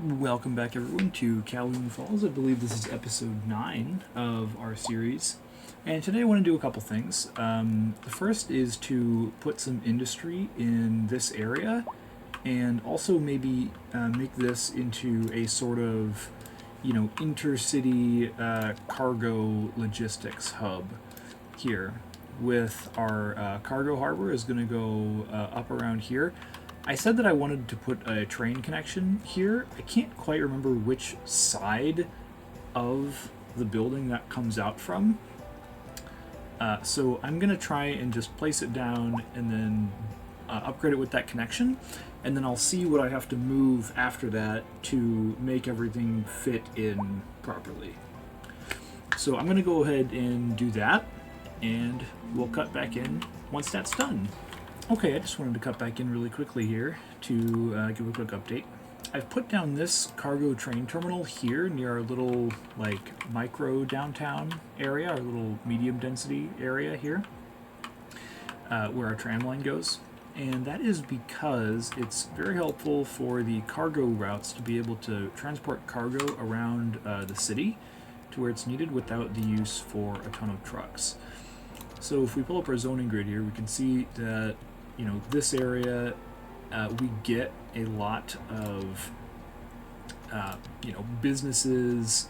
Welcome back, everyone, to Calhoun Falls. I believe this is episode 9 of our series. And today I want to do a couple things. The first is to put some industry in this area and also maybe make this into a sort of, intercity cargo logistics hub here. With our cargo harbor is going to go up around here. I said that I wanted to put a train connection here. I can't quite remember which side of the building that comes out from. So I'm going to try and just place it down and then upgrade it with that connection. And then I'll see what I have to move after that to make everything fit in properly. So I'm going to go ahead and do that, and we'll cut back in once that's done. Okay, I just wanted to cut back in really quickly here to give a quick update. I've put down this cargo train terminal here near our little, micro downtown area, our little medium density area here, where our tram line goes. And that is because it's very helpful for the cargo routes to be able to transport cargo around the city to where it's needed without the use for a ton of trucks. So if we pull up our zoning grid here, we can see that this area, we get a lot of, businesses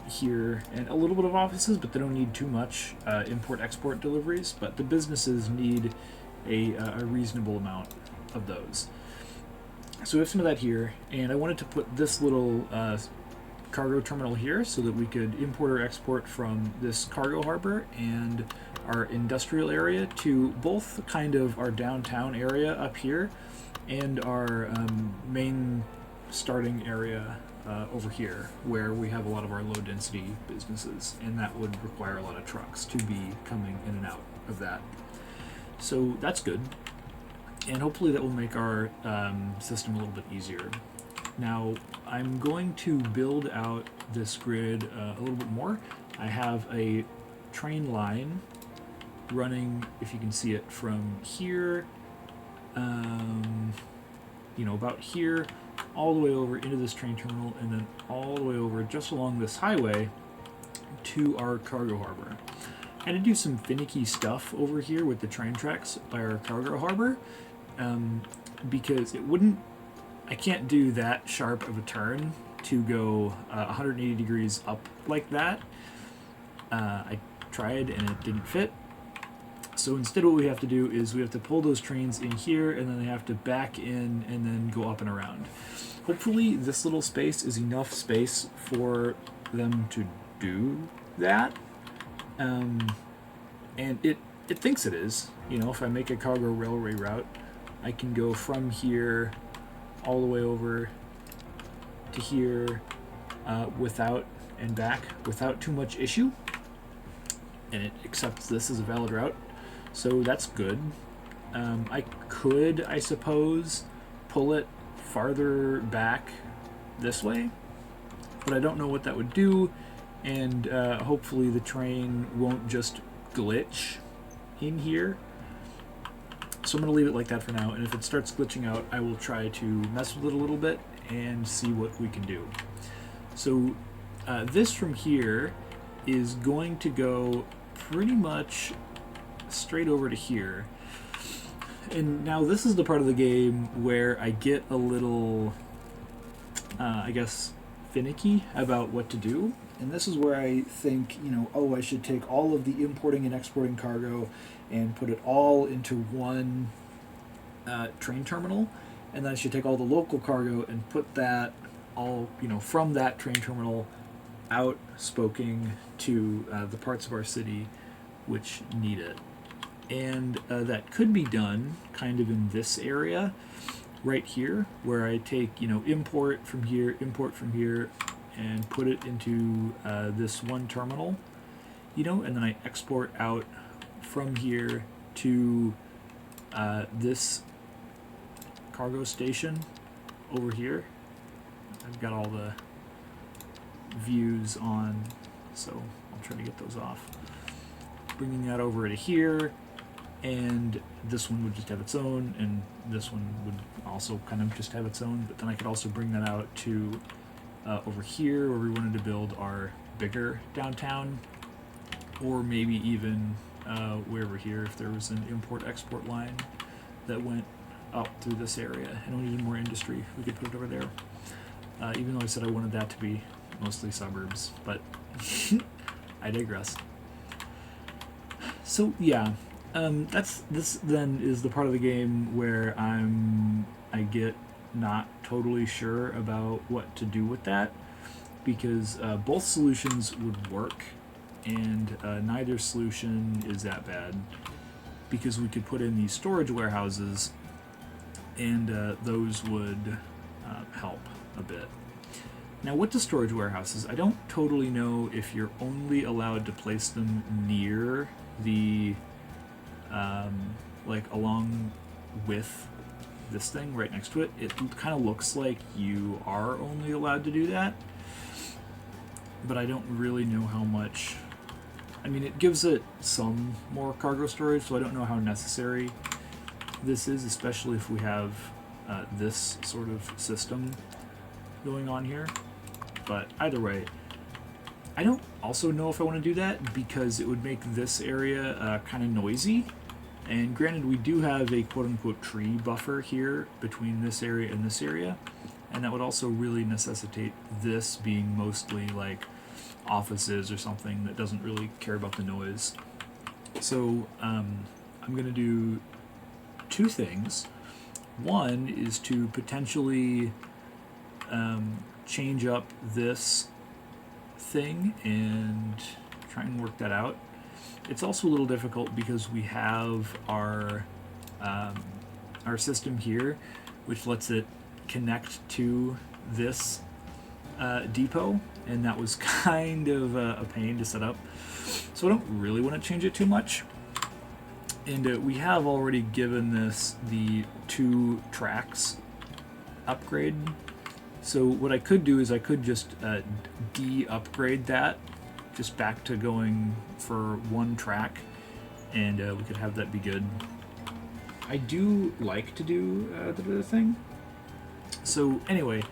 here and a little bit of offices, but they don't need too much import-export deliveries. But the businesses need a reasonable amount of those. So we have some of that here, and I wanted to put this little cargo terminal here so that we could import or export from this cargo harbor and our industrial area to both kind of our downtown area up here and our main starting area over here, where we have a lot of our low density businesses, and that would require a lot of trucks to be coming in and out of that. So that's good, and hopefully that will make our system a little bit easier. Now, I'm going to build out this grid a little bit more. I have a train line running, if you can see it, from here, about here, all the way over into this train terminal, and then all the way over just along this highway to our cargo harbor. I had to do some finicky stuff over here with the train tracks by our cargo harbor, because I can't do that sharp of a turn to go 180 degrees up like that. I tried and it didn't fit. So instead what we have to do is we have to pull those trains in here, and then they have to back in and then go up and around. Hopefully this little space is enough space for them to do that. And it thinks it is. If I make a cargo railway route, I can go from here all the way over to here without and back without too much issue, and it accepts this as a valid route, so that's good. I could, I suppose, pull it farther back this way, but I don't know what that would do, and hopefully the train won't just glitch in here. So I'm going to leave it like that for now, and if it starts glitching out, I will try to mess with it a little bit and see what we can do. So this from here is going to go pretty much straight over to here. And now this is the part of the game where I get a little, finicky about what to do. And this is where I think, I should take all of the importing and exporting cargo and put it all into one train terminal, and then I should take all the local cargo and put that all, from that train terminal out spoking to the parts of our city which need it. And that could be done kind of in this area right here, where I take, import from here, and put it into this one terminal, and then I export out from here to this cargo station over here. I've got all the views on, so I'll try to get those off. Bringing that over to here, and this one would just have its own, and this one would also kind of just have its own. But then I could also bring that out to over here where we wanted to build our bigger downtown, or maybe even way over here if there was an import-export line that went up through this area and we needed more industry, we could put it over there. Even though I said I wanted that to be mostly suburbs, but I digress. So yeah, this then is the part of the game where I get not totally sure about what to do with that, because both solutions would work, and neither solution is that bad, because we could put in these storage warehouses, and those would help a bit. Now with the storage warehouses, I don't totally know if you're only allowed to place them near the like along with this thing right next to it. It kind of looks like you are only allowed to do that, but I don't really know how much. I mean, it gives it some more cargo storage, so I don't know how necessary this is, especially if we have this sort of system going on here. But either way, I don't also know if I want to do that, because it would make this area kind of noisy. And granted, we do have a quote-unquote tree buffer here between this area and this area, and that would also really necessitate this being mostly like offices or something that doesn't really care about the noise. So I'm going to do two things. One is to potentially change up this thing and try and work that out. It's also a little difficult because we have our system here, which lets it connect to this depot, and that was kind of a pain to set up. So I don't really want to change it too much. And we have already given this the 2 tracks upgrade. So what I could do is I could just de-upgrade that just back to going for 1 track, and we could have that be good. I do like to do the other thing. So anyway,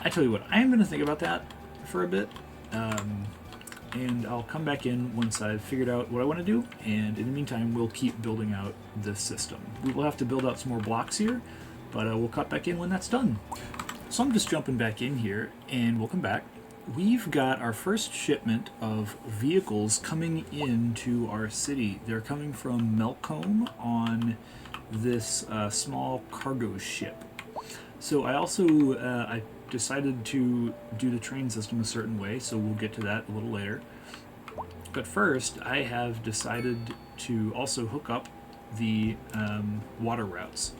I tell you what, I am going to think about that for a bit, and I'll come back in once I've figured out what I want to do, and in the meantime we'll keep building out this system. We will have to build out some more blocks here, but we'll cut back in when that's done. So I'm just jumping back in here, and we'll come back. We've got our first shipment of vehicles coming into our city. They're coming from Melcombe on this small cargo ship. So I also I decided to do the train system a certain way, so we'll get to that a little later. But first, I have decided to also hook up the water routes.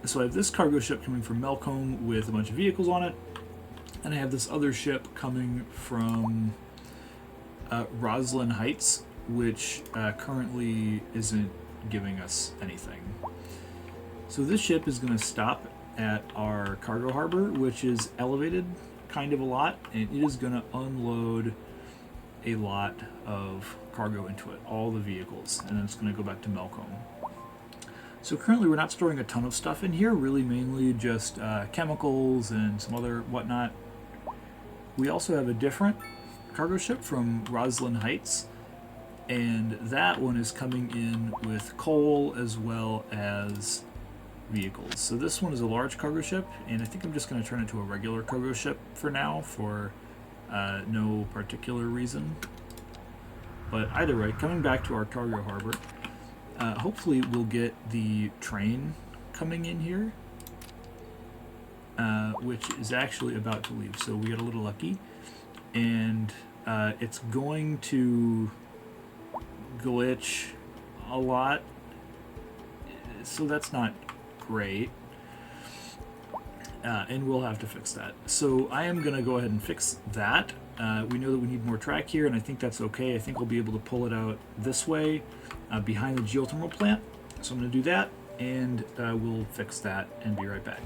So I have this cargo ship coming from Melcombe with a bunch of vehicles on it, and I have this other ship coming from Roslyn Heights, which currently isn't giving us anything. So this ship is going to stop at our cargo harbor, which is elevated kind of a lot, and it is going to unload a lot of cargo into it, all the vehicles, and then it's going to go back to Melcombe. So currently we're not storing a ton of stuff in here, really mainly just chemicals and some other whatnot. We also have a different cargo ship from Roslyn Heights, and that one is coming in with coal as well as vehicles. So this one is a large cargo ship, and I think I'm just going to turn it to a regular cargo ship for now for no particular reason. But either way, coming back to our cargo harbor, hopefully we'll get the train coming in here, which is actually about to leave. So we got a little lucky, and it's going to glitch a lot, so that's not great, and we'll have to fix that. So I am going to go ahead and fix that. We know that we need more track here, and I think that's okay. I think we'll be able to pull it out this way behind the geothermal plant. So I'm going to do that, and we'll fix that and be right back.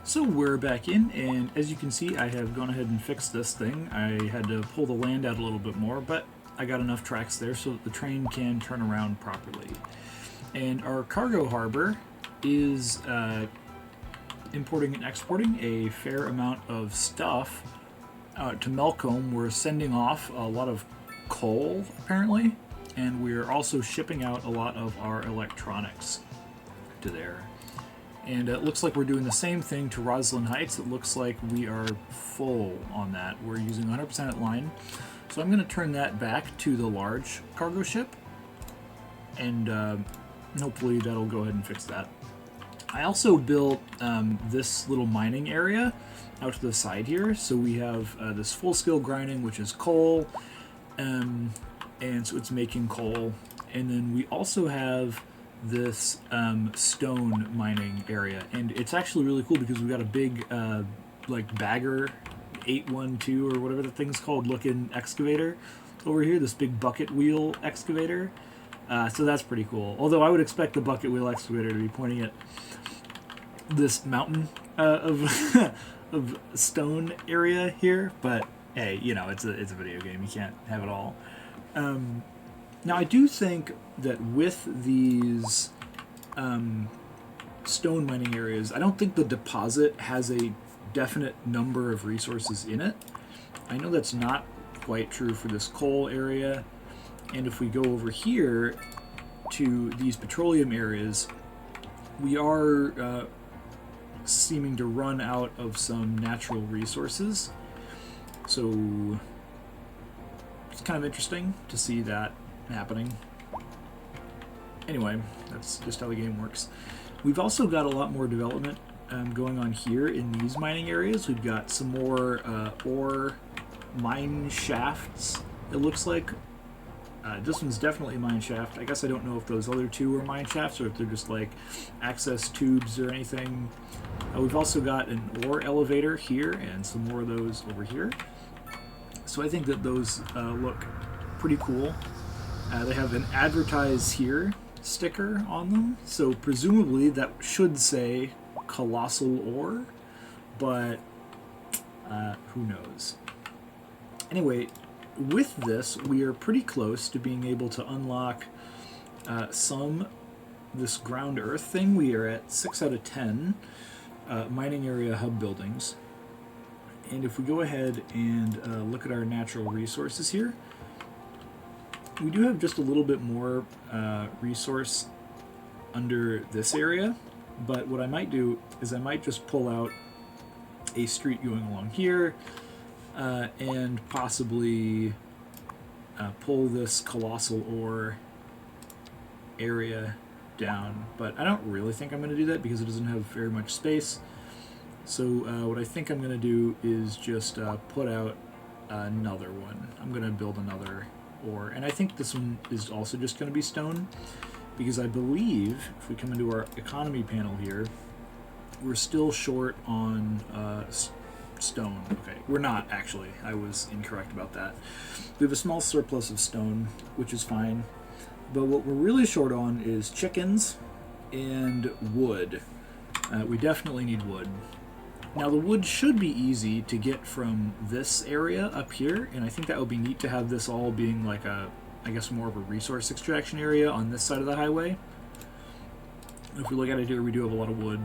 So we're back in, and as you can see, I have gone ahead and fixed this thing. I had to pull the land out a little bit more, but I got enough tracks there so that the train can turn around properly. And our cargo harbor is importing and exporting a fair amount of stuff to Melcombe. We're sending off a lot of coal, apparently, and we're also shipping out a lot of our electronics to there. And it looks like we're doing the same thing to Roslyn Heights. It looks like we are full on that. We're using 100% at line. So I'm going to turn that back to the large cargo ship, and hopefully that'll go ahead and fix that. I also built this little mining area out to the side here. So we have this full-scale grinding, which is coal, and so it's making coal. And then we also have this stone mining area, and it's actually really cool because we've got a big like bagger 812 or whatever the thing's called looking excavator over here, this big bucket wheel excavator. So that's pretty cool, although I would expect the bucket wheel excavator to be pointing at this mountain of of stone area here, but hey, you know, it's a video game, you can't have it all. Now I do think that with these stone mining areas, I don't think the deposit has a definite number of resources in it. I know that's not quite true for this coal area, and if we go over here to these petroleum areas, we are seeming to run out of some natural resources. So it's kind of interesting to see that happening. Anyway, that's just how the game works. We've also got a lot more development going on here in these mining areas. We've got some more ore mine shafts, it looks like. This one's definitely a mine shaft. I guess I don't know if those other two are mine shafts or if they're just like access tubes or anything. We've also got an ore elevator here and some more of those over here. So I think that those look pretty cool. They have an advertise here sticker on them, so presumably that should say colossal ore, but who knows. Anyway, with this, we are pretty close to being able to unlock this ground earth thing. We are at 6 out of 10 mining area hub buildings. And if we go ahead and look at our natural resources here, we do have just a little bit more resource under this area, but what I might do is I might just pull out a street going along here, and possibly pull this colossal ore area down, but I don't really think I'm going to do that because it doesn't have very much space. So what I think I'm going to do is just put out another one. I'm going to build another ore, and I think this one is also just going to be stone, because I believe if we come into our economy panel here, we're still short on stone. Okay, we're not actually. I was incorrect about that. We have a small surplus of stone, which is fine, but what we're really short on is chickens and wood. We definitely need wood. Now the wood should be easy to get from this area up here, and I think that would be neat to have this all being like a, I guess, more of a resource extraction area on this side of the highway. If we look at it here, we do have a lot of wood.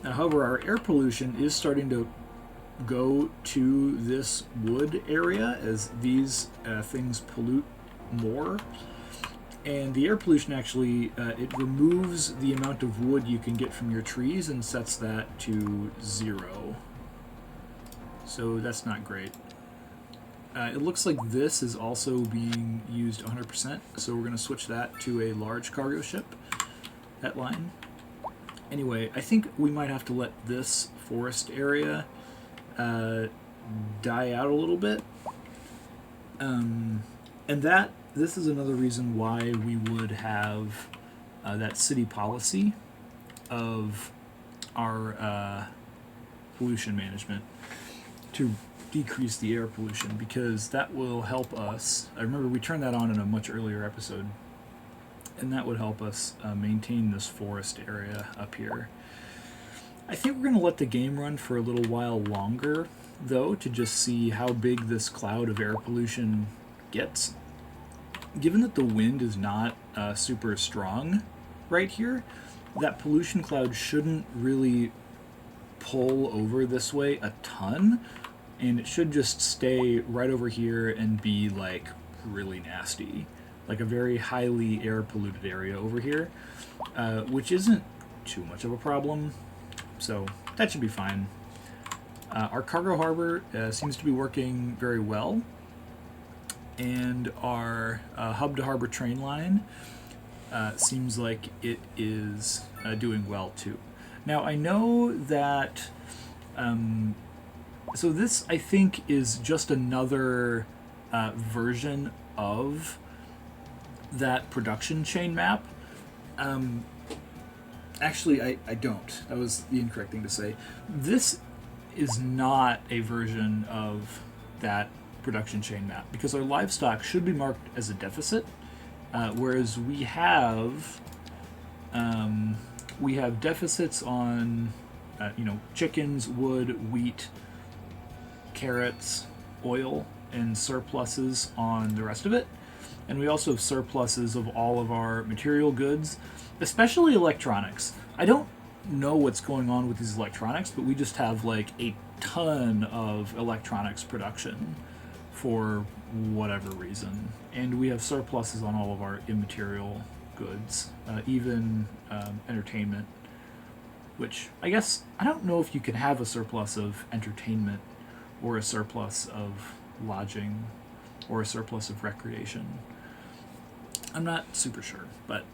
Now, however, our air pollution is starting to go to this wood area as these things pollute more. And the air pollution actually, it removes the amount of wood you can get from your trees and sets that to 0. So that's not great. It looks like this is also being used 100%, so we're going to switch that to a large cargo ship, that line. Anyway, I think we might have to let this forest area die out a little bit. And this is another reason why we would have that city policy of our pollution management to decrease the air pollution, because that will help us. I remember we turned that on in a much earlier episode, and that would help us maintain this forest area up here. I think we're going to let the game run for a little while longer, though, to just see how big this cloud of air pollution gets. given that the wind is not super strong right here, that pollution cloud shouldn't really pull over this way a ton, and it should just stay right over here and be like really nasty, like a very highly air polluted area over here, which isn't too much of a problem, so that should be fine. Our cargo harbor seems to be working very well, and our hub to harbor train line seems like it is doing well too. Now I know that, so this I think is just another version of that production chain map. Actually, I don't. That was the incorrect thing to say. This is not a version of that production chain map because our livestock should be marked as a deficit, whereas we have deficits on chickens, wood, wheat, carrots, oil, and surpluses on the rest of it. And we also have surpluses of all of our material goods, especially electronics. I don't know what's going on with these electronics, but we just have like a ton of electronics production for whatever reason. And we have surpluses on all of our immaterial goods, even entertainment, which I guess I don't know if you can have a surplus of entertainment or a surplus of lodging or a surplus of recreation. I'm not super sure, but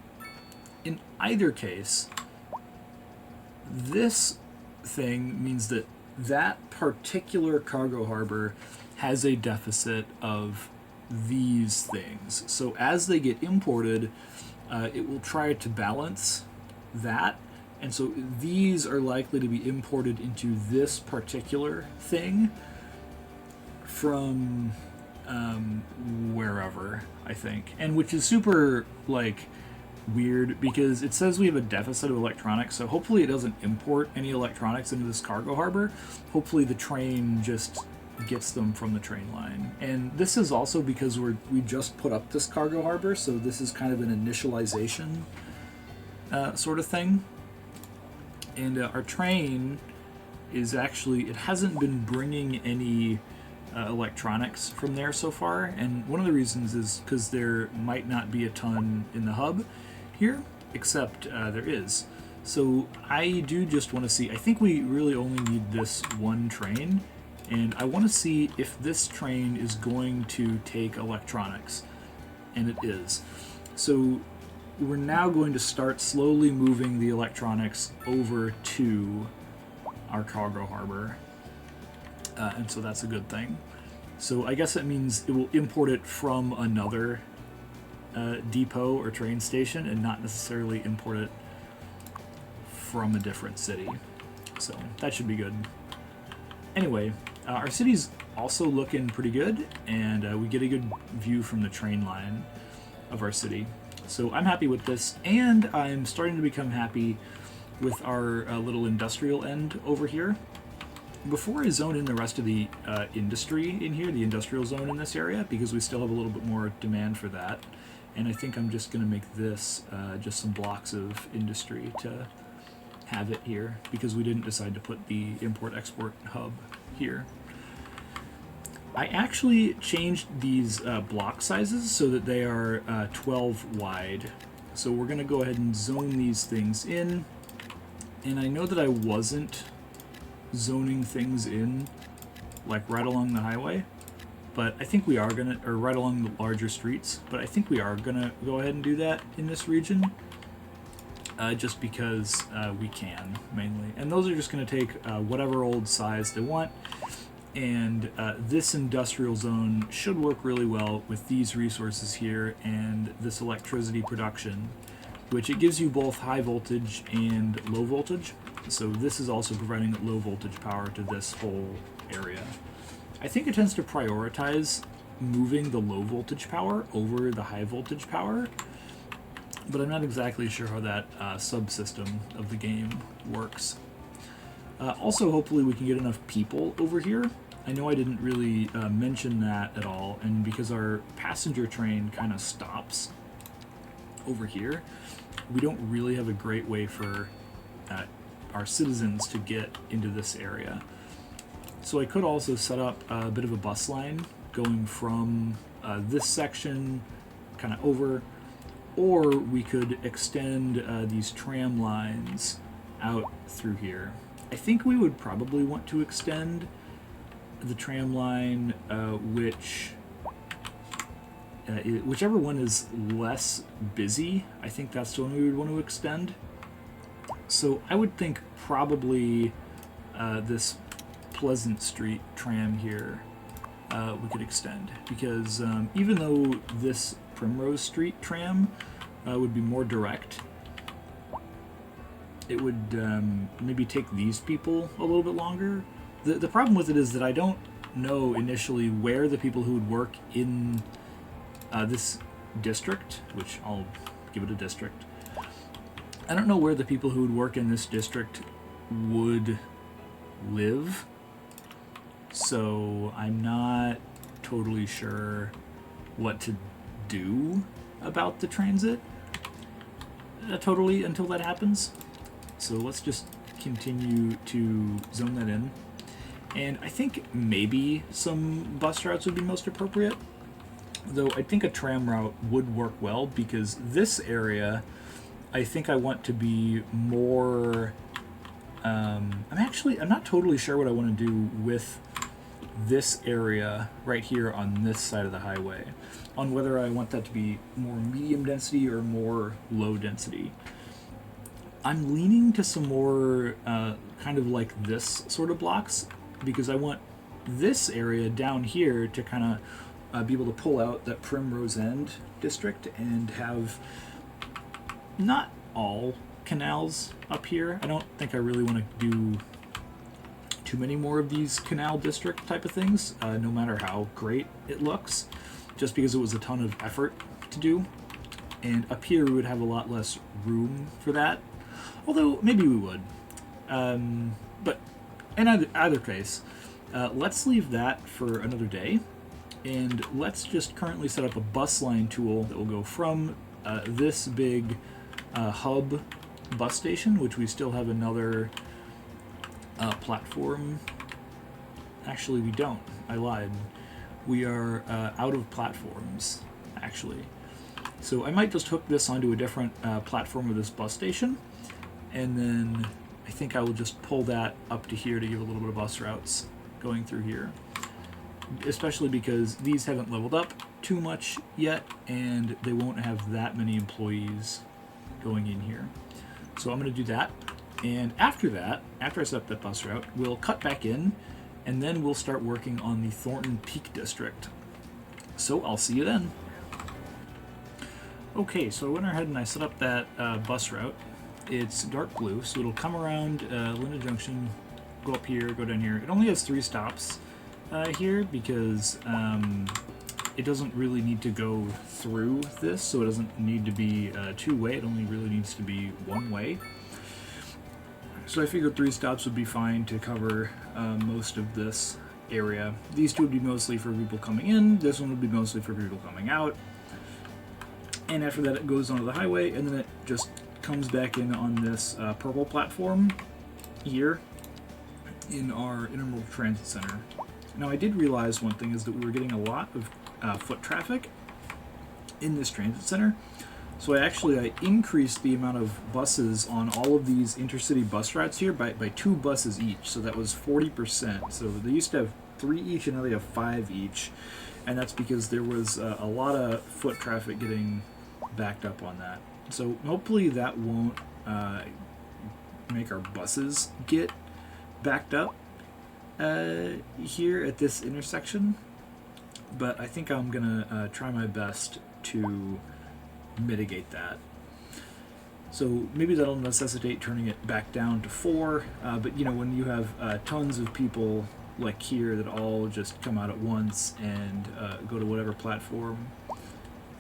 in either case, this thing means that that particular cargo harbor has a deficit of these things. So as they get imported, it will try to balance that. And so these are likely to be imported into this particular thing from wherever, I think. And which is super, like, weird because it says we have a deficit of electronics, so hopefully it doesn't import any electronics into this cargo harbor. Hopefully the train just gets them from the train line. And this is also because we just put up this cargo harbor, so this is kind of an initialization sort of thing. And our train is actually, it hasn't been bringing any electronics from there so far, and one of the reasons is because there might not be a ton in the hub here, except there is. So I do just want to see, I think we really only need this one train, and I want to see if this train is going to take electronics, and it is. So we're now going to start slowly moving the electronics over to our cargo harbor, and so that's a good thing. So I guess that means it will import it from another depot or train station and not necessarily import it from a different city. So that should be good. Anyway, our city's also looking pretty good, and we get a good view from the train line of our city. So I'm happy with this, and I'm starting to become happy with our little industrial end over here. Before I zone in the rest of the industry in here, the industrial zone in this area, because we still have a little bit more demand for that, and I think I'm just going to make this just some blocks of industry to have it here, because we didn't decide to put the import-export hub here. I actually changed these block sizes so that they are 12 wide. So we're going to go ahead and zone these things in, and I know that I wasn't zoning things in like right along the highway, but I think we are gonna, or right along the larger streets, but I think we are gonna go ahead and do that in this region, just because we can, mainly. And those are just gonna take whatever old size they want, and this industrial zone should work really well with these resources here and this electricity production, which it gives you both high voltage and low voltage. So this is also providing low voltage power to this whole area. I think it tends to prioritize moving the low voltage power over the high voltage power, but I'm not exactly sure how that subsystem of the game works. Also, hopefully we can get enough people over here I know I didn't really mention that at all, and because our passenger train kind of stops over here, we don't really have a great way for our citizens to get into this area. So I could also set up a bit of a bus line going from this section kind of over, or we could extend these tram lines out through here. I think we would probably want to extend the tram line, whichever one is less busy, I think that's the one we would want to extend. So I would think probably this Pleasant Street tram here we could extend, because even though this Primrose Street tram would be more direct, it would maybe take these people a little bit longer. The problem with it is that I don't know initially where the people who would work in this district, which I'll give it a district, I don't know where the people who would work in this district would live. So I'm not totally sure what to do about the transit totally until that happens. So let's just continue to zone that in. And I think maybe some bus routes would be most appropriate, though I think a tram route would work well, because this area I think I want to be more I'm not totally sure what I want to do with this area right here on this side of the highway, on whether I want that to be more medium density or more low density. I'm leaning to some more kind of like this sort of blocks, because I want this area down here to kind of be able to pull out that Primrose End district and have not all canals up here. I don't think I really want to do too many more of these canal district type of things, no matter how great it looks, just because it was a ton of effort to do. And up here we would have a lot less room for that, although maybe we would. But in either case, let's leave that for another day, and let's just currently set up a bus line tool that will go from this big hub bus station, which we still have another platform. Actually, we don't. I lied. We are out of platforms, actually. So I might just hook this onto a different platform of this bus station, and then I think I will just pull that up to here to give a little bit of bus routes going through here, especially because these haven't leveled up too much yet, and they won't have that many employees going in here. So I'm going to do that. And after that, after I set up that bus route, we'll cut back in, and then we'll start working on the Thornton Peak District. So I'll see you then. Okay, so I went ahead and I set up that bus route. It's dark blue, so it'll come around Linda Junction, go up here, go down here. It only has 3 stops here, because it doesn't really need to go through this, so it doesn't need to be two-way. It only really needs to be one-way. So I figured 3 stops would be fine to cover most of this area. These 2 would be mostly for people coming in. This one would be mostly for people coming out. And after that, it goes onto the highway, and then it just comes back in on this purple platform here in our Intermodal Transit Center. Now, I did realize one thing is that we were getting a lot of foot traffic in this transit center. So I increased the amount of buses on all of these intercity bus routes here by 2 buses each. So that was 40%. So they used to have 3 each, and now they have 5 each. And that's because there was a lot of foot traffic getting backed up on that. So hopefully that won't make our buses get backed up here at this intersection. But I think I'm gonna try my best to mitigate that. So maybe that'll necessitate turning it back down to 4, but you know, when you have tons of people like here that all just come out at once and go to whatever platform,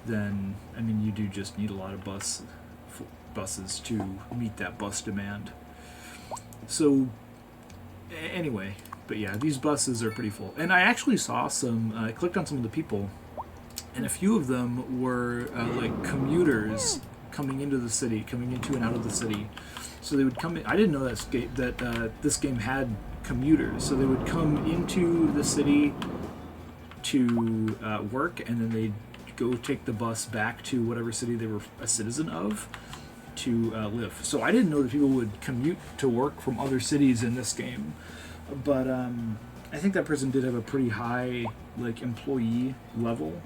then I mean, you do just need a lot of buses to meet that bus demand. So anyway, But yeah, these buses are pretty full. And I actually saw some, I clicked on some of the people, and a few of them were like commuters coming into the city, coming into and out of the city. So they would come in. I didn't know that this game had commuters. So they would come into the city to work, and then they'd go take the bus back to whatever city they were a citizen of to live. So I didn't know that people would commute to work from other cities in this game. But I think that person did have a pretty high like employee level.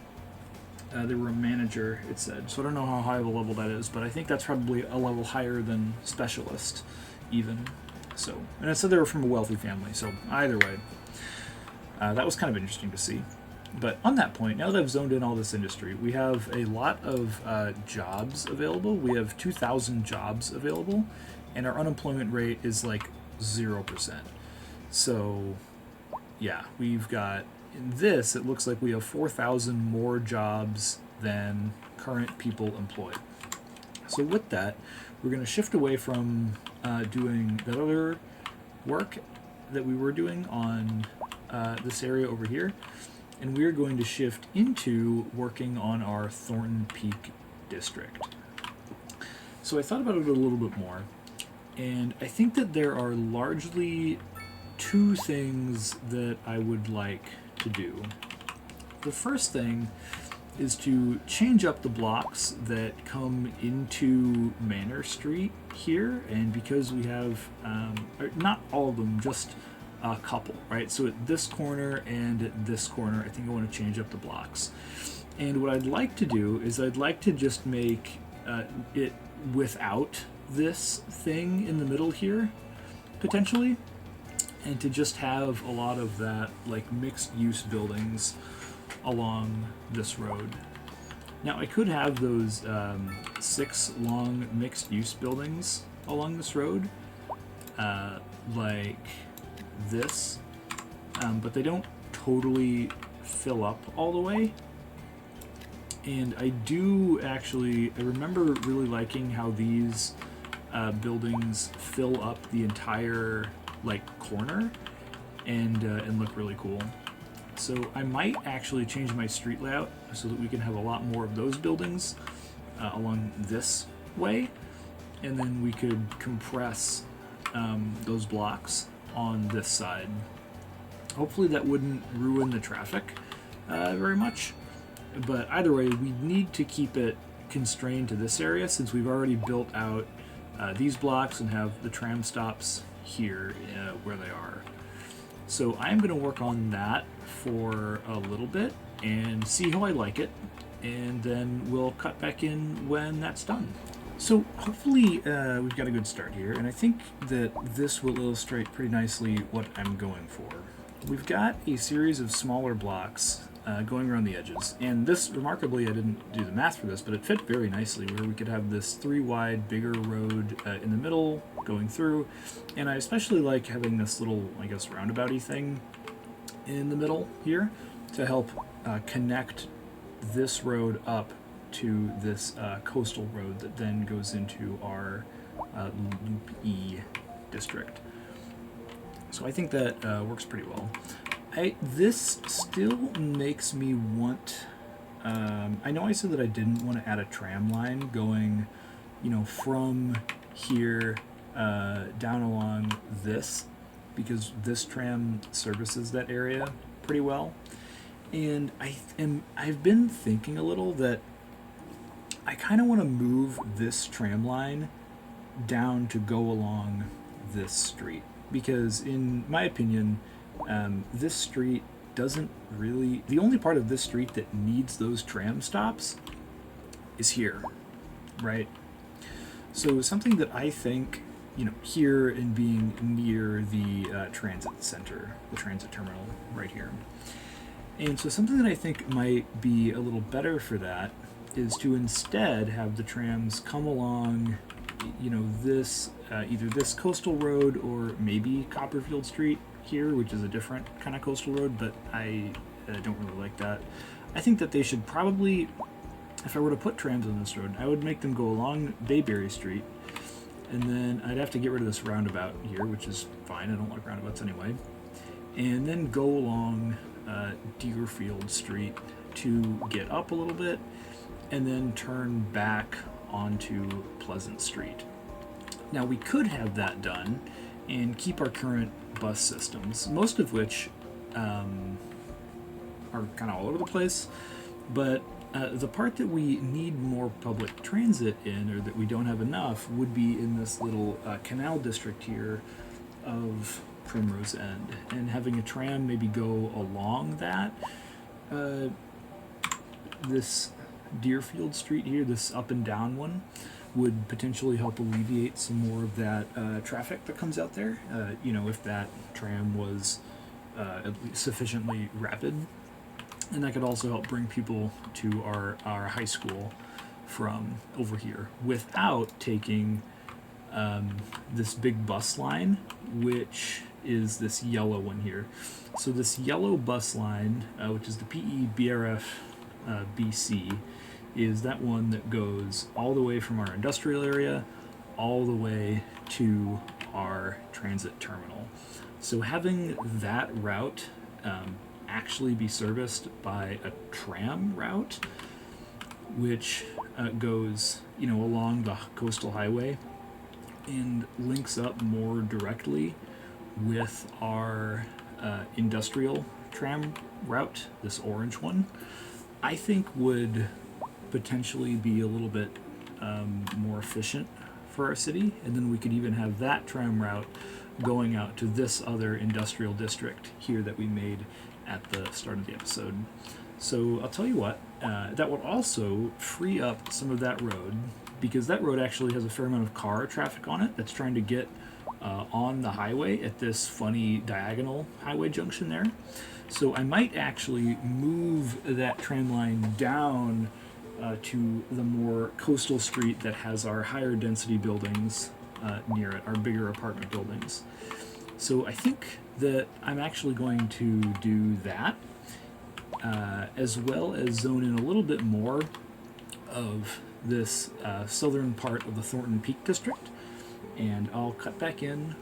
They were a manager, it said. So I don't know how high of a level that is, but I think that's probably a level higher than specialist, even. So, and it said they were from a wealthy family. So either way, that was kind of interesting to see. But on that point, now that I've zoned in all this industry, we have a lot of jobs available. We have 2,000 jobs available, and our unemployment rate is like 0%. So, yeah, we've got, in this, it looks like we have 4,000 more jobs than current people employed. So with that, we're going to shift away from doing that other work that we were doing on this area over here, and we're going to shift into working on our Thornton Peak district. So I thought about it a little bit more, and I think that there are largely two things that I would like to do. The first thing is to change up the blocks that come into Manor Street here, and because we have not all of them, just a couple, right? So at this corner and at this corner, I think I want to change up the blocks. And what I'd like to do is I'd like to just make it without this thing in the middle here, potentially, and to just have a lot of that like mixed use buildings along this road. Now I could have those 6 long mixed use buildings along this road, like this, but they don't totally fill up all the way. And I do actually, I remember really liking how these buildings fill up the entire like corner and look really cool. So I might actually change my street layout so that we can have a lot more of those buildings along this way, and then we could compress those blocks on this side. Hopefully that wouldn't ruin the traffic very much, but either way we need to keep it constrained to this area since we've already built out these blocks and have the tram stops here where they are. So I'm going to work on that for a little bit and see how I like it, and then we'll cut back in when that's done. So hopefully we've got a good start here, and I think that this will illustrate pretty nicely what I'm going for. We've got a series of smaller blocks going around the edges, and this, remarkably, I didn't do the math for this, but it fit very nicely where we could have this 3 wide bigger road in the middle going through, and I especially like having this little, I guess, roundabouty thing in the middle here to help connect this road up to this coastal road that then goes into our Loop E district. So I think that works pretty well. This still makes me want, I know I said that I didn't want to add a tram line going, from here down along this, because this tram services that area pretty well. And I've been thinking a little that I kind of want to move this tram line down to go along this street, because in my opinion, this street doesn't really, the only part of this street that needs those tram stops is here, right? So something that I think, here and being near the transit center, the transit terminal right here. And so something that I think might be a little better for that is to instead have the trams come along, this, either this coastal road or maybe Copperfield Street here, which is a different kind of coastal road, but I don't really like that. I think that they should probably, if I were to put trams on this road, I would make them go along Bayberry Street, and then I'd have to get rid of this roundabout here, which is fine, I don't like roundabouts anyway. and then go along Deerfield Street to get up a little bit, and then turn back onto Pleasant Street. Now, we could have that done and keep our current bus systems, most of which are kind of all over the place, but the part that we need more public transit in, or that we don't have enough, would be in this little canal district here of Primrose End, and having a tram maybe go along that. This Deerfield Street here, this up and down one, would potentially help alleviate some more of that traffic that comes out there. If that tram was at least sufficiently rapid. And that could also help bring people to our high school from over here without taking this big bus line, which is this yellow one here. So this yellow bus line, which is the PE BRF BC, is that one that goes all the way from our industrial area all the way to our transit terminal. So having that route actually be serviced by a tram route, which goes along the coastal highway and links up more directly with our industrial tram route, this orange one, I think would potentially be a little bit more efficient for our city. And then we could even have that tram route going out to this other industrial district here that we made at the start of the episode. So I'll tell you what, that would also free up some of that road, because that road actually has a fair amount of car traffic on it that's trying to get on the highway at this funny diagonal highway junction there. So I might actually move that tram line down to the more coastal street that has our higher density buildings near it, our bigger apartment buildings. So I think that I'm actually going to do that, as well as zone in a little bit more of this southern part of the Thornton Peak District, and I'll cut back in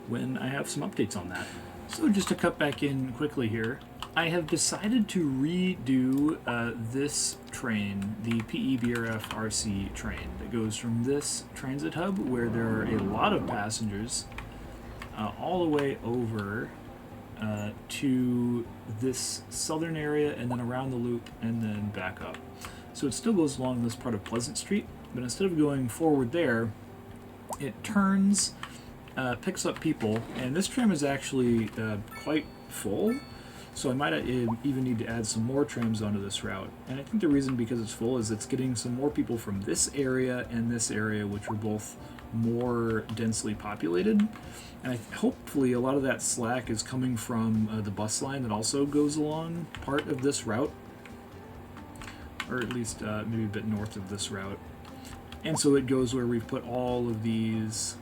when I have some updates on that. So just to cut back in quickly here, I have decided to redo this train, the PEBRF RC train, that goes from this transit hub where there are a lot of passengers all the way over to this southern area, and then around the loop, and then back up. So it still goes along this part of Pleasant Street, but instead of going forward there, it turns, picks up people, and this tram is actually quite full, so I might even need to add some more trams onto this route. And I think the reason because it's full is it's getting some more people from this area and this area, which are both more densely populated. And hopefully a lot of that slack is coming from the bus line that also goes along part of this route, or at least maybe a bit north of this route. And so it goes where we've put all of these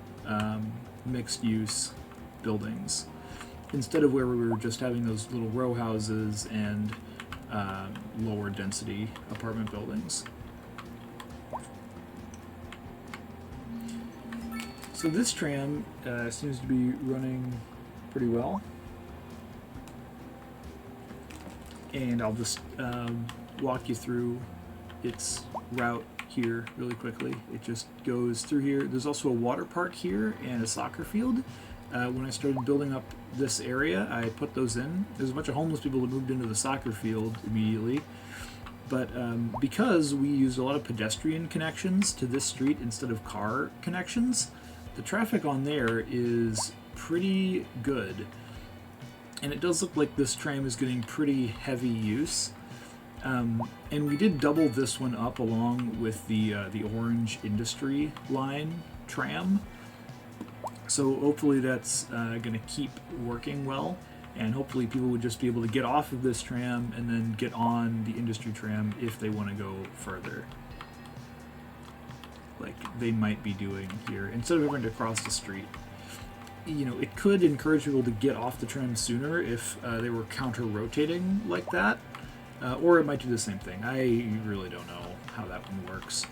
mixed-use buildings, instead of where we were just having those little row houses and lower density apartment buildings. So this tram seems to be running pretty well, and I'll just walk you through its route here really quickly. It just goes through here. There's also a water park here and a soccer field. When I started building up this area, I put those in. There's a bunch of homeless people that moved into the soccer field immediately, but because we used a lot of pedestrian connections to this street instead of car connections, the traffic on there is pretty good, and it does look like this tram is getting pretty heavy use. And we did double this one up along with the orange industry line tram, so hopefully that's going to keep working well, and hopefully people would just be able to get off of this tram and then get on the industry tram if they want to go further, like they might be doing here, instead of having to cross the street. It could encourage people to get off the tram sooner if they were counter-rotating like that, or it might do the same thing. I really don't know how that one works.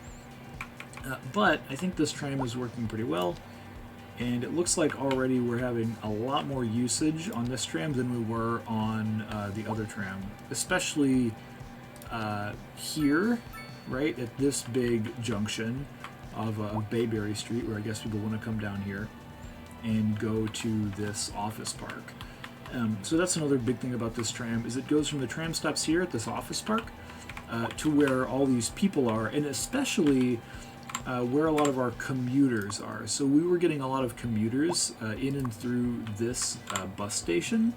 But I think this tram is working pretty well, And it looks like already we're having a lot more usage on this tram than we were on the other tram, especially here, right at this big junction of Bayberry Street, where I guess people want to come down here and go to this office park. So that's another big thing about this tram, is it goes from the tram stops here at this office park to where all these people are, and especially where a lot of our commuters are. So we were getting a lot of commuters in and through this bus station,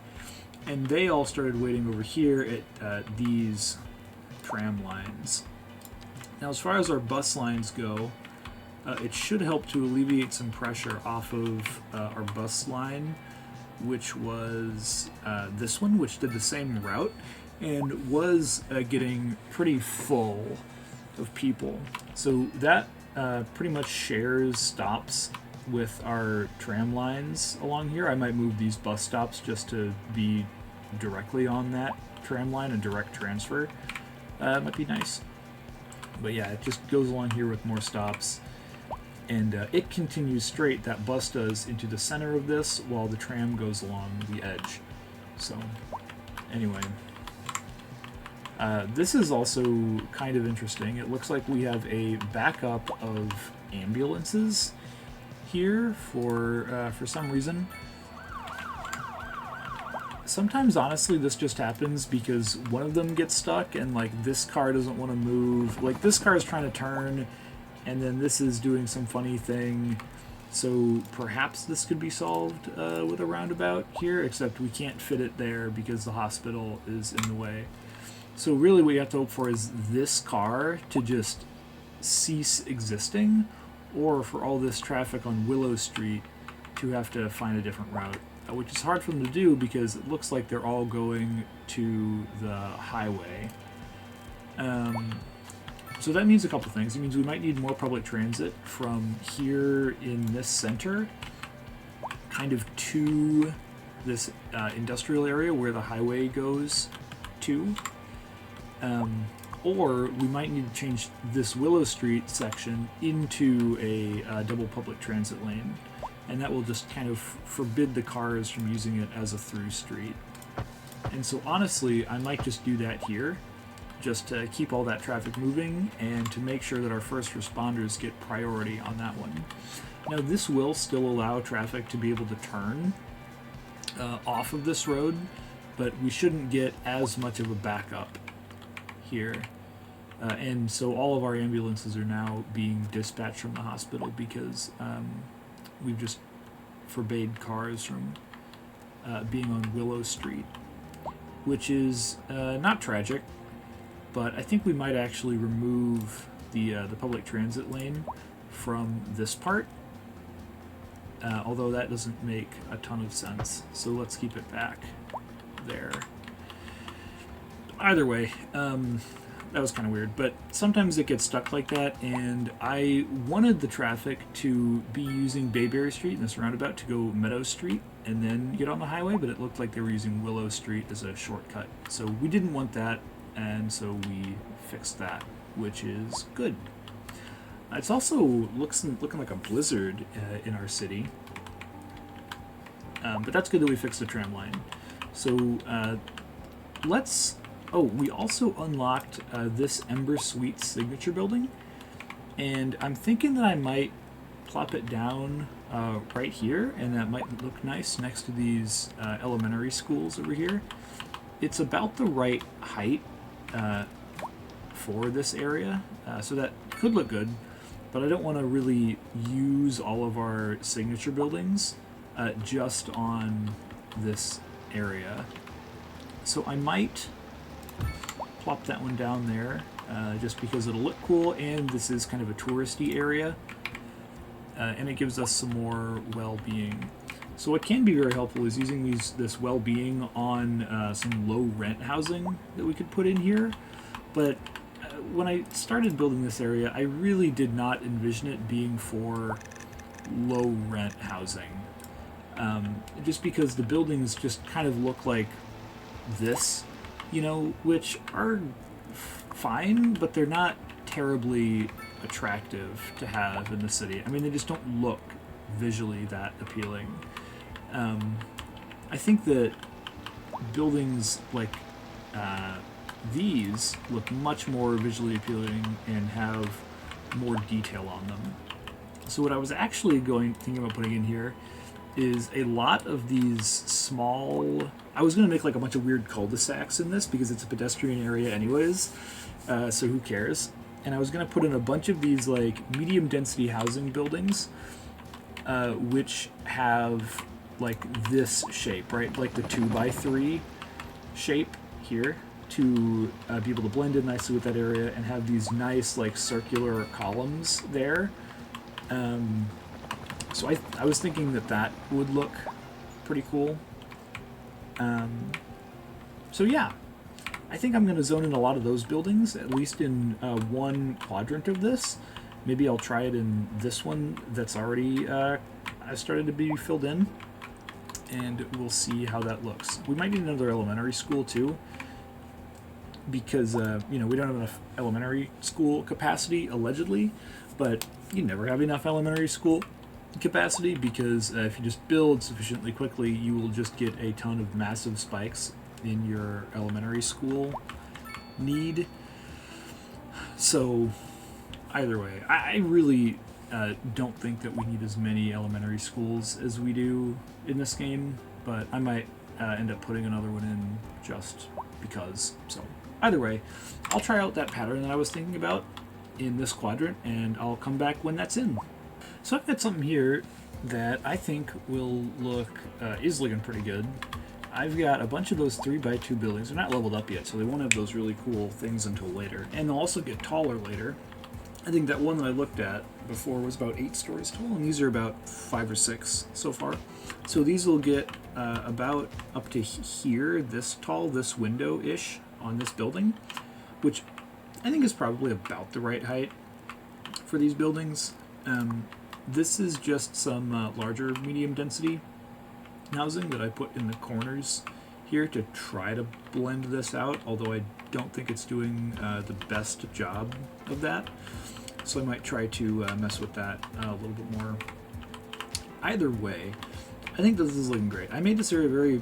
and they all started waiting over here at these tram lines. Now, as far as our bus lines go, it should help to alleviate some pressure off of our bus line, which was this one, which did the same route and was getting pretty full of people. So that pretty much shares stops with our tram lines along here. I might move these bus stops just to be directly on that tram line, and direct transfer. Might be nice. But yeah, it just goes along here with more stops. And it continues straight, that bus does, into the center of this, while the tram goes along the edge. So, anyway. This is also kind of interesting. It looks like we have a backup of ambulances here for some reason. Sometimes, honestly, this just happens because one of them gets stuck and, like, this car doesn't want to move. Like, this car is trying to turn, and then this is doing some funny thing. So perhaps this could be solved with a roundabout here, except we can't fit it there because the hospital is in the way. So really what you have to hope for is this car to just cease existing, or for all this traffic on Willow Street to have to find a different route, which is hard for them to do because it looks like they're all going to the highway. So that means a couple things. It means we might need more public transit from here in this center, kind of to this industrial area where the highway goes to. Or we might need to change this Willow Street section into a double public transit lane, and that will just kind of forbid the cars from using it as a through street. And so honestly, I might just do that here, just to keep all that traffic moving and to make sure that our first responders get priority on that one. Now, this will still allow traffic to be able to turn off of this road, but we shouldn't get as much of a backup here. And so all of our ambulances are now being dispatched from the hospital because we've just forbade cars from being on Willow Street, which is not tragic, but I think we might actually remove the public transit lane from this part, although that doesn't make a ton of sense. So let's keep it back there. Either way, that was kind of weird, but sometimes it gets stuck like that, and I wanted the traffic to be using Bayberry Street in this roundabout to go Meadow Street and then get on the highway, but it looked like they were using Willow Street as a shortcut. So we didn't want that, and so we fixed that, which is good. It's also looking like a blizzard in our city, but that's good that we fixed the tram line. So let's... Oh, we also unlocked this Ember Suite signature building, and I'm thinking that I might plop it down right here, and that might look nice next to these elementary schools over here. It's about the right height for this area, so that could look good, but I don't want to really use all of our signature buildings just on this area. So I might plop that one down there just because it'll look cool, and this is kind of a touristy area, and it gives us some more well-being. So what can be very helpful is using this well-being on some low-rent housing that we could put in here, but when I started building this area, I really did not envision it being for low-rent housing, just because the buildings just kind of look like this, you know, which are fine, but they're not terribly attractive to have in the city. I mean, they just don't look visually that appealing. I think that buildings like these look much more visually appealing and have more detail on them. So what I was actually thinking about putting in here is a lot of these small... I was going to make like a bunch of weird cul-de-sacs in this because it's a pedestrian area anyways, so who cares? And I was going to put in a bunch of these like medium density housing buildings which have like this shape, right? Like the 2x3 shape here, to be able to blend in nicely with that area and have these nice like circular columns there. So I was thinking that would look pretty cool. So yeah, I think I'm going to zone in a lot of those buildings, at least in one quadrant of this. Maybe I'll try it in this one that's already started to be filled in, and we'll see how that looks. We might need another elementary school too, because we don't have enough elementary school capacity, allegedly, but you never have enough elementary school capacity, because if you just build sufficiently quickly, you will just get a ton of massive spikes in your elementary school need. So either way, I really don't think that we need as many elementary schools as we do in this game, but I might end up putting another one in just because. So either way, I'll try out that pattern that I was thinking about in this quadrant, and I'll come back when that's in. So I've got something here that I think will is looking pretty good. I've got a bunch of those 3x2 buildings. They're not leveled up yet, so they won't have those really cool things until later. And they'll also get taller later. I think that one that I looked at before was about 8 stories tall, and these are about 5 or 6 so far. So these will get about up to here, this tall, this window-ish on this building, which I think is probably about the right height for these buildings. This is just some larger medium density housing that I put in the corners here to try to blend this out, although I don't think it's doing the best job of that. So I might try to mess with that a little bit more. Either way, I think this is looking great. I made this area very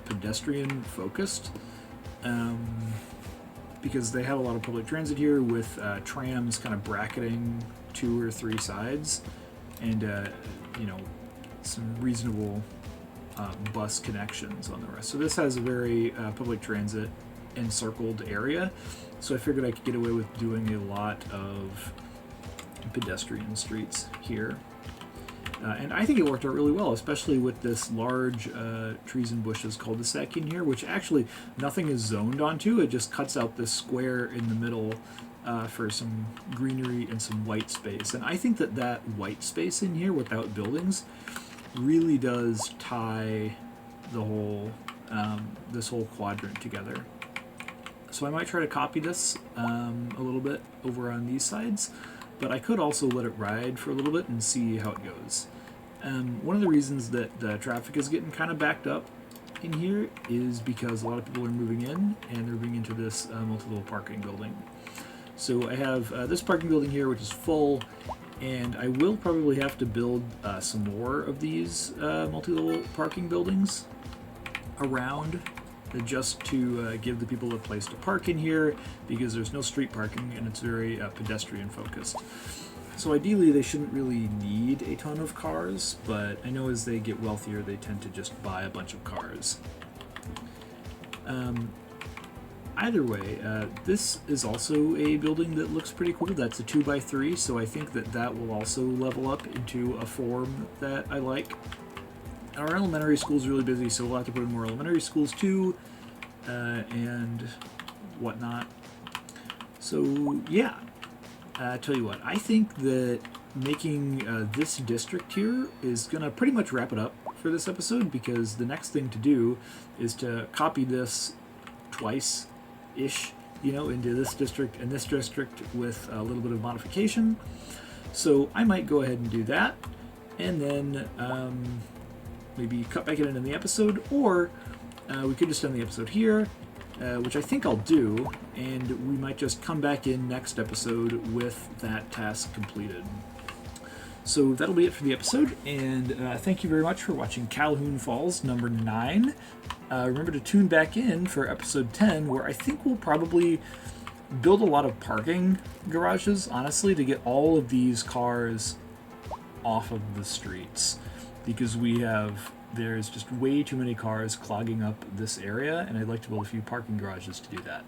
pedestrian focused, because they have a lot of public transit here with trams kind of bracketing 2 or 3 sides, and some reasonable bus connections on the rest. So this has a very public transit encircled area, so I figured I could get away with doing a lot of pedestrian streets here. And I think it worked out really well, especially with this large trees and bushes cul-de-sac in here, which actually nothing is zoned onto. It just cuts out this square in the middle for some greenery and some white space. And I think that white space in here without buildings really does tie the whole this whole quadrant together. So I might try to copy this a little bit over on these sides, but I could also let it ride for a little bit and see how it goes. One of the reasons that the traffic is getting kind of backed up in here is because a lot of people are moving in, and they're moving into this multi-level parking building. So I have this parking building here, which is full, and I will probably have to build some more of these multi-level parking buildings around, just to give the people a place to park in here, because there's no street parking and it's very pedestrian focused. So ideally they shouldn't really need a ton of cars, but I know as they get wealthier they tend to just buy a bunch of cars. Either way, this is also a building that looks pretty cool. That's a 2x3, so I think that will also level up into a form that I like. Our elementary school is really busy, so we'll have to put in more elementary schools too, and whatnot. So yeah, tell you what, I think that making this district here is gonna pretty much wrap it up for this episode, because the next thing to do is to copy this twice-ish, into this district and this district with a little bit of modification. So I might go ahead and do that, and then maybe cut back in the episode, or we could just end the episode here, which I think I'll do, and we might just come back in next episode with that task completed. So that'll be it for the episode, and thank you very much for watching Calhoun Falls number 9. Remember to tune back in for episode 10, where I think we'll probably build a lot of parking garages, honestly, to get all of these cars off of the streets, because there's just way too many cars clogging up this area, and I'd like to build a few parking garages to do that.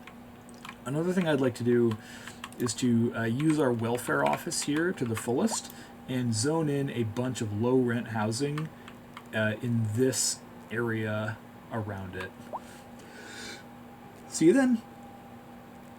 Another thing I'd like to do is to use our welfare office here to the fullest and zone in a bunch of low rent housing in this area around it. See you then.